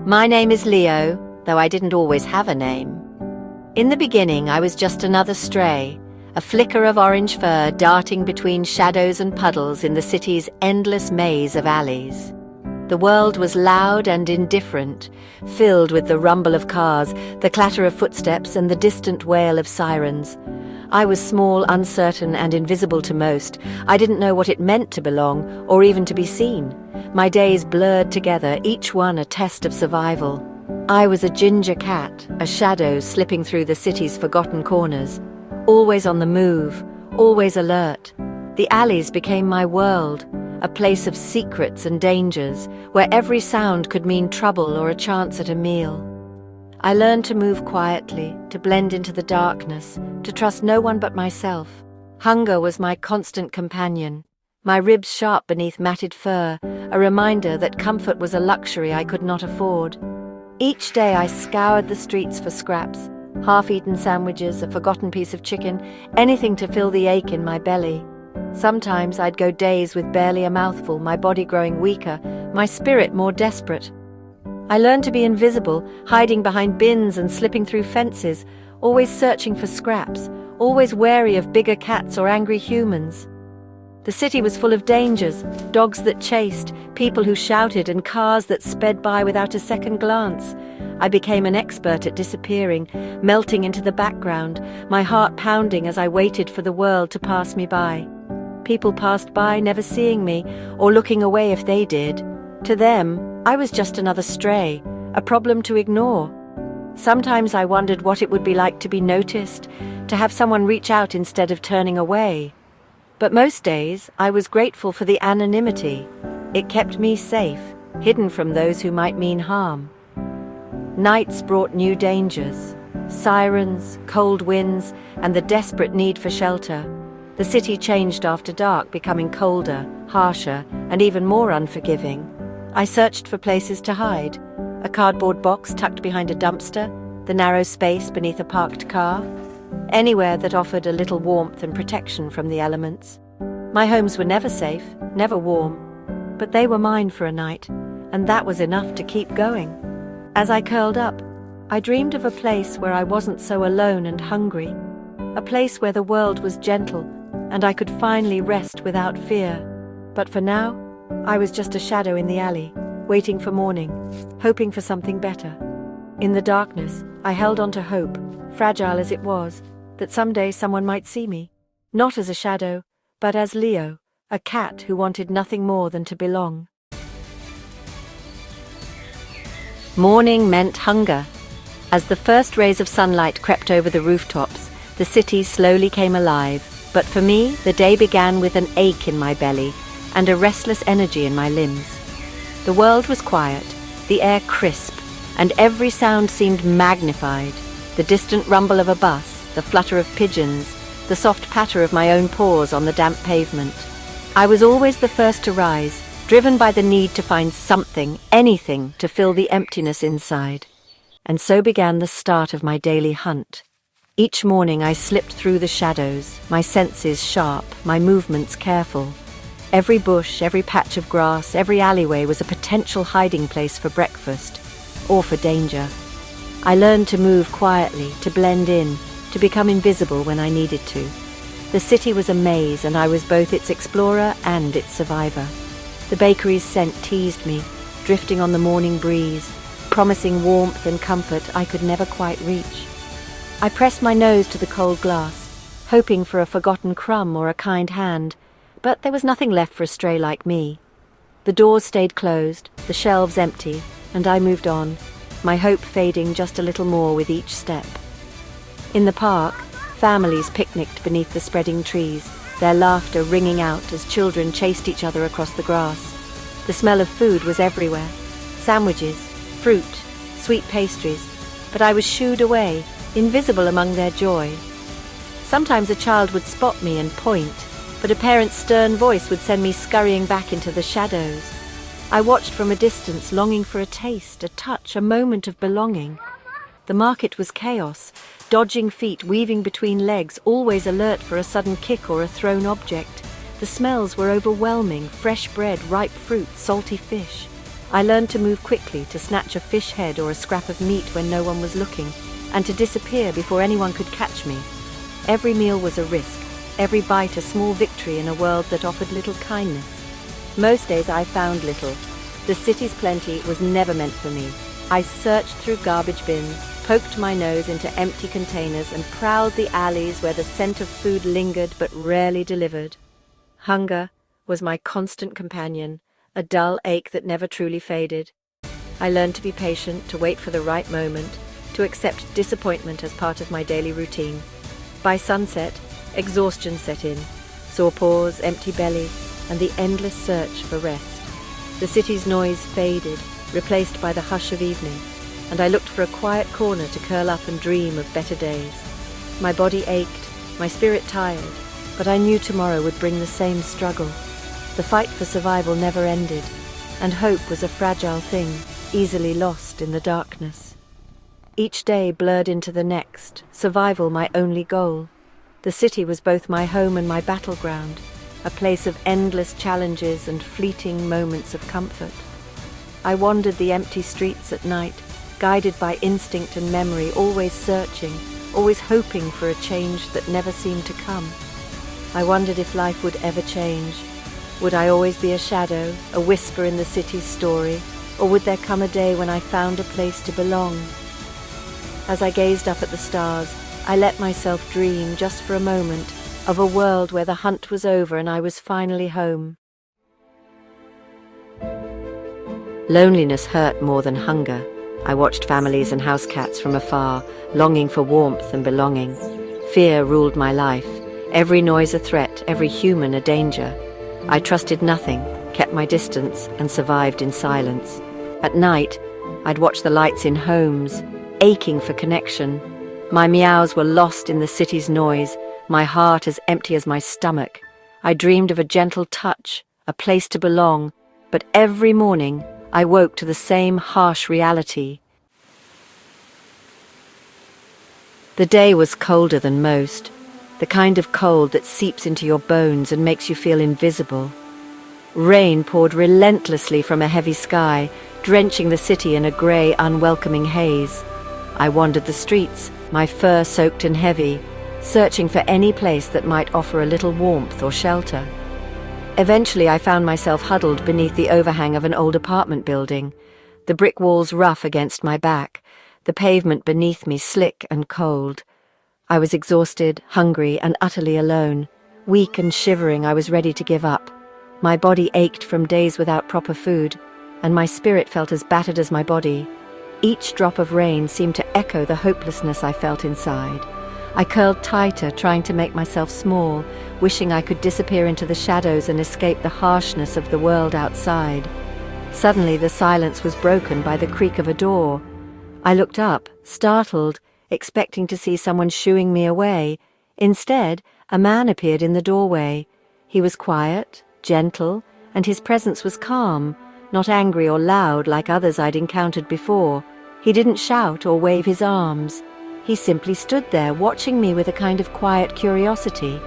My name is Leo, though I didn't always have a name. In the beginning, I was just another stray, a flicker of orange fur darting between shadows and puddles in the city's endless maze of alleys. The world was loud and indifferent, filled with the rumble of cars, the clatter of footsteps, and the distant wail of sirens. I was small, uncertain, and invisible to most. I didn't know what it meant to belong, or even to be seen. My days blurred together, each one a test of survival. I was a ginger cat, a shadow slipping through the city's forgotten corners. Always on the move, always alert. The alleys became my world, a place of secrets and dangers, where every sound could mean trouble or a chance at a meal. I learned to move quietly, to blend into the darkness, to trust no one but myself. Hunger was my constant companion, my ribs sharp beneath matted fur, a reminder that comfort was a luxury I could not afford. Each day I scoured the streets for scraps, half-eaten sandwiches, a forgotten piece of chicken, anything to fill the ache in my belly. Sometimes I'd go days with barely a mouthful, my body growing weaker, my spirit more desperate. I learned to be invisible, hiding behind bins and slipping through fences, always searching for scraps, always wary of bigger cats or angry humans. The city was full of dangers, dogs that chased, people who shouted, and cars that sped by without a second glance. I became an expert at disappearing, melting into the background, my heart pounding as I waited for the world to pass me by. People passed by, never seeing me, or looking away if they did. To them, I was just another stray, a problem to ignore. Sometimes I wondered what it would be like to be noticed, to have someone reach out instead of turning away. But most days, I was grateful for the anonymity. It kept me safe, hidden from those who might mean harm. Nights brought new dangers, sirens, cold winds, and the desperate need for shelter. The city changed after dark, becoming colder, harsher, and even more unforgiving. I searched for places to hide, a cardboard box tucked behind a dumpster, the narrow space beneath a parked car, anywhere that offered a little warmth and protection from the elements. My homes were never safe, never warm, but they were mine for a night, and that was enough to keep going. As I curled up, I dreamed of a place where I wasn't so alone and hungry, a place where the world was gentle and I could finally rest without fear. But for now, I was just a shadow in the alley, waiting for morning, hoping for something better. In the darkness, I held on to hope, fragile as it was, that someday someone might see me, not as a shadow, but as Leo, a cat who wanted nothing more than to belong. Morning meant hunger. As the first rays of sunlight crept over the rooftops, the city slowly came alive. But for me, the day began with an ache in my belly and a restless energy in my limbs. The world was quiet, the air crisp, and every sound seemed magnified. The distant rumble of a bus, the flutter of pigeons, the soft patter of my own paws on the damp pavement. I was always the first to rise, driven by the need to find something, anything, to fill the emptiness inside. And so began the start of my daily hunt. Each morning I slipped through the shadows, my senses sharp, my movements careful. Every bush, every patch of grass, every alleyway was a potential hiding place for breakfast, or for danger. I learned to move quietly, to blend in, to become invisible when I needed to. The city was a maze, and I was both its explorer and its survivor. The bakery's scent teased me, drifting on the morning breeze, promising warmth and comfort I could never quite reach. I pressed my nose to the cold glass, hoping for a forgotten crumb or a kind hand, but there was nothing left for a stray like me. The doors stayed closed, the shelves empty, and I moved on, my hope fading just a little more with each step. In the park, families picnicked beneath the spreading trees, their laughter ringing out as children chased each other across the grass. The smell of food was everywhere, sandwiches, fruit, sweet pastries, but I was shooed away, invisible among their joy. Sometimes a child would spot me and point, but a parent's stern voice would send me scurrying back into the shadows. I watched from a distance, longing for a taste, a touch, a moment of belonging. The market was chaos, dodging feet weaving between legs, always alert for a sudden kick or a thrown object. The smells were overwhelming, fresh bread, ripe fruit, salty fish. I learned to move quickly, to snatch a fish head or a scrap of meat when no one was looking, and to disappear before anyone could catch me. Every meal was a risk, every bite a small victory in a world that offered little kindness. Most days I found little. The city's plenty was never meant for me. I searched through garbage bins, poked my nose into empty containers, and prowled the alleys where the scent of food lingered but rarely delivered. Hunger was my constant companion, a dull ache that never truly faded. I learned to be patient, to wait for the right moment, to accept disappointment as part of my daily routine. By sunset, exhaustion set in, sore paws, empty belly, and the endless search for rest. The city's noise faded, replaced by the hush of evening, and I looked for a quiet corner to curl up and dream of better days. My body ached, my spirit tired, but I knew tomorrow would bring the same struggle. The fight for survival never ended, and hope was a fragile thing, easily lost in the darkness. Each day blurred into the next, survival my only goal. The city was both my home and my battleground, a place of endless challenges and fleeting moments of comfort. I wandered the empty streets at night, guided by instinct and memory, always searching, always hoping for a change that never seemed to come. I wondered if life would ever change. Would I always be a shadow, a whisper in the city's story, or would there come a day when I found a place to belong? As I gazed up at the stars, I let myself dream, just for a moment, of a world where the hunt was over and I was finally home. Loneliness hurt more than hunger. I watched families and house cats from afar, longing for warmth and belonging. Fear ruled my life, every noise a threat, every human a danger. I trusted nothing, kept my distance, and survived in silence. At night, I'd watch the lights in homes, aching for connection. My meows were lost in the city's noise, my heart as empty as my stomach. I dreamed of a gentle touch, a place to belong, but every morning I woke to the same harsh reality. The day was colder than most, the kind of cold that seeps into your bones and makes you feel invisible. Rain poured relentlessly from a heavy sky, drenching the city in a grey, unwelcoming haze. I wandered the streets, my fur soaked and heavy, searching for any place that might offer a little warmth or shelter. Eventually I found myself huddled beneath the overhang of an old apartment building, the brick walls rough against my back, the pavement beneath me slick and cold. I was exhausted, hungry, and utterly alone. Weak and shivering, I was ready to give up. My body ached from days without proper food, and my spirit felt as battered as my body. Each drop of rain seemed to echo the hopelessness I felt inside. I curled tighter, trying to make myself small, wishing I could disappear into the shadows and escape the harshness of the world outside. Suddenly the silence was broken by the creak of a door. I looked up, startled, expecting to see someone shooing me away. Instead, a man appeared in the doorway. He was quiet, gentle, and his presence was calm, not angry or loud like others I'd encountered before. He didn't shout or wave his arms. He simply stood there, watching me with a kind of quiet curiosity.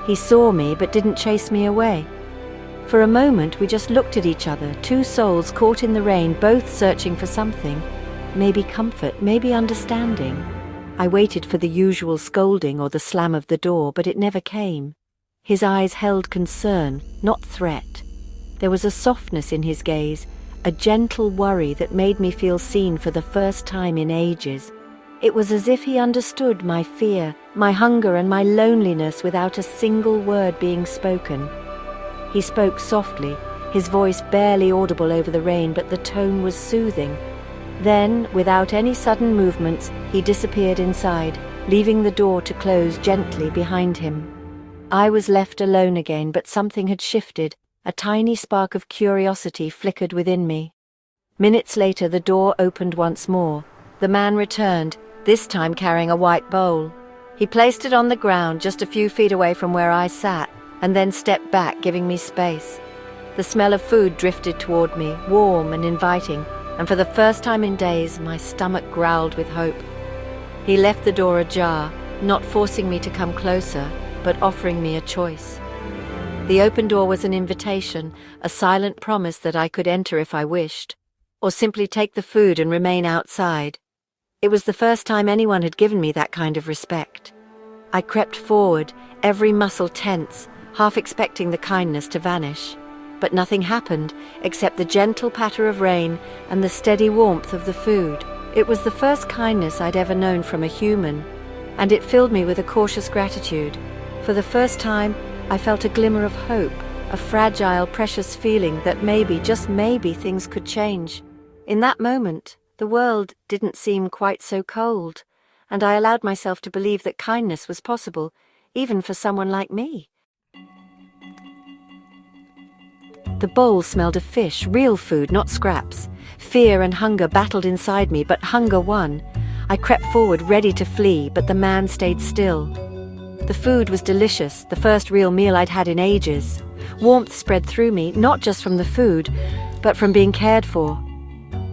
He saw me but didn't chase me away. For a moment we just looked at each other, two souls caught in the rain, both searching for something. Maybe comfort, maybe understanding. I waited for the usual scolding or the slam of the door, but it never came. His eyes held concern, not threat. There was a softness in his gaze, a gentle worry that made me feel seen for the first time in ages. It was as if he understood my fear, my hunger, and my loneliness without a single word being spoken. He spoke softly, his voice barely audible over the rain, but the tone was soothing. Then, without any sudden movements, he disappeared inside, leaving the door to close gently behind him. I was left alone again, but something had shifted. A tiny spark of curiosity flickered within me. Minutes later, the door opened once more. The man returned, this time carrying a white bowl. He placed it on the ground just a few feet away from where I sat, and then stepped back, giving me space. The smell of food drifted toward me, warm and inviting, and for the first time in days, my stomach growled with hope. He left the door ajar, not forcing me to come closer, but offering me a choice. The open door was an invitation, a silent promise that I could enter if I wished. or simply take the food and remain outside. It was the first time anyone had given me that kind of respect. I crept forward, every muscle tense, half expecting the kindness to vanish. But nothing happened except the gentle patter of rain and the steady warmth of the food. It was the first kindness I'd ever known from a human, and it filled me with a cautious gratitude. For the first time, I felt a glimmer of hope, a fragile, precious feeling that maybe, just maybe, things could change. In that moment, the world didn't seem quite so cold, and I allowed myself to believe that kindness was possible, even for someone like me. The bowl smelled of fish, real food, not scraps. Fear and hunger battled inside me, but hunger won. I crept forward, ready to flee, but the man stayed still. The food was delicious, the first real meal I'd had in ages. Warmth spread through me, not just from the food, but from being cared for.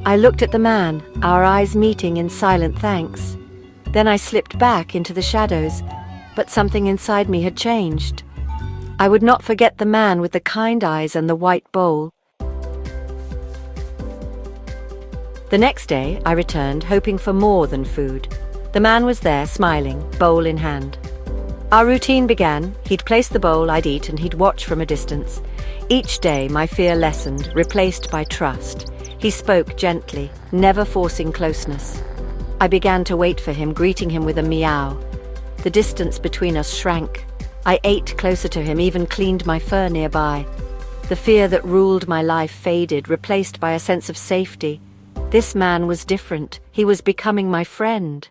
I looked at the man, our eyes meeting in silent thanks. Then I slipped back into the shadows, but something inside me had changed. I would not forget the man with the kind eyes and the white bowl. The next day, I returned, hoping for more than food. The man was there, smiling, bowl in hand. Our routine began. He'd place the bowl, I'd eat, and he'd watch from a distance. Each day, my fear lessened, replaced by trust. He spoke gently, never forcing closeness. I began to wait for him, greeting him with a meow. The distance between us shrank. I ate closer to him, even cleaned my fur nearby. The fear that ruled my life faded, replaced by a sense of safety. This man was different. He was becoming my friend.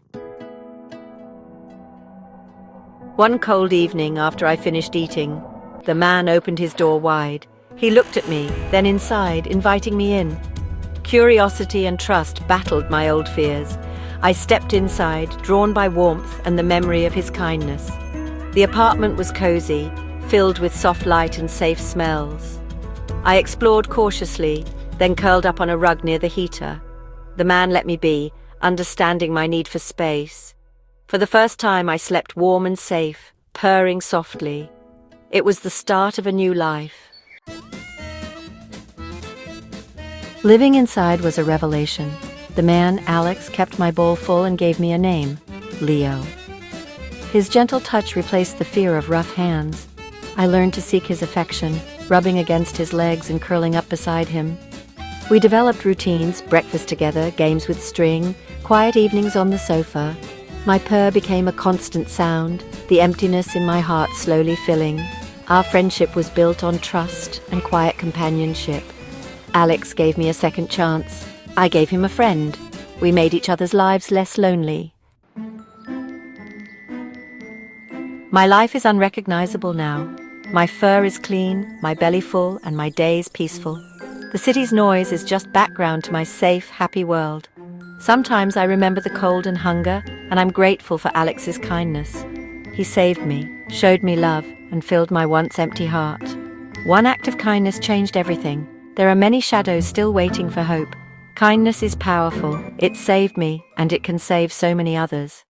One cold evening after I finished eating, the man opened his door wide. He looked at me, then inside, inviting me in. Curiosity and trust battled my old fears. I stepped inside, drawn by warmth and the memory of his kindness. The apartment was cozy, filled with soft light and safe smells. I explored cautiously, then curled up on a rug near the heater. The man let me be, understanding my need for space. For the first time, I slept warm and safe, purring softly. It was the start of a new life. Living inside was a revelation. The man, Alex, kept my bowl full and gave me a name, Leo. His gentle touch replaced the fear of rough hands. I learned to seek his affection, rubbing against his legs and curling up beside him. We developed routines, breakfast together, games with string, quiet evenings on the sofa. My purr became a constant sound, the emptiness in my heart slowly filling. Our friendship was built on trust and quiet companionship. Alex gave me a second chance. I gave him a friend. We made each other's lives less lonely. My life is unrecognizable now. My fur is clean, my belly full, and my days peaceful. The city's noise is just background to my safe, happy world. Sometimes I remember the cold and hunger, and I'm grateful for Alex's kindness. He saved me, showed me love, and filled my once empty heart. One act of kindness changed everything. There are many shadows still waiting for hope. Kindness is powerful. It saved me, and it can save so many others.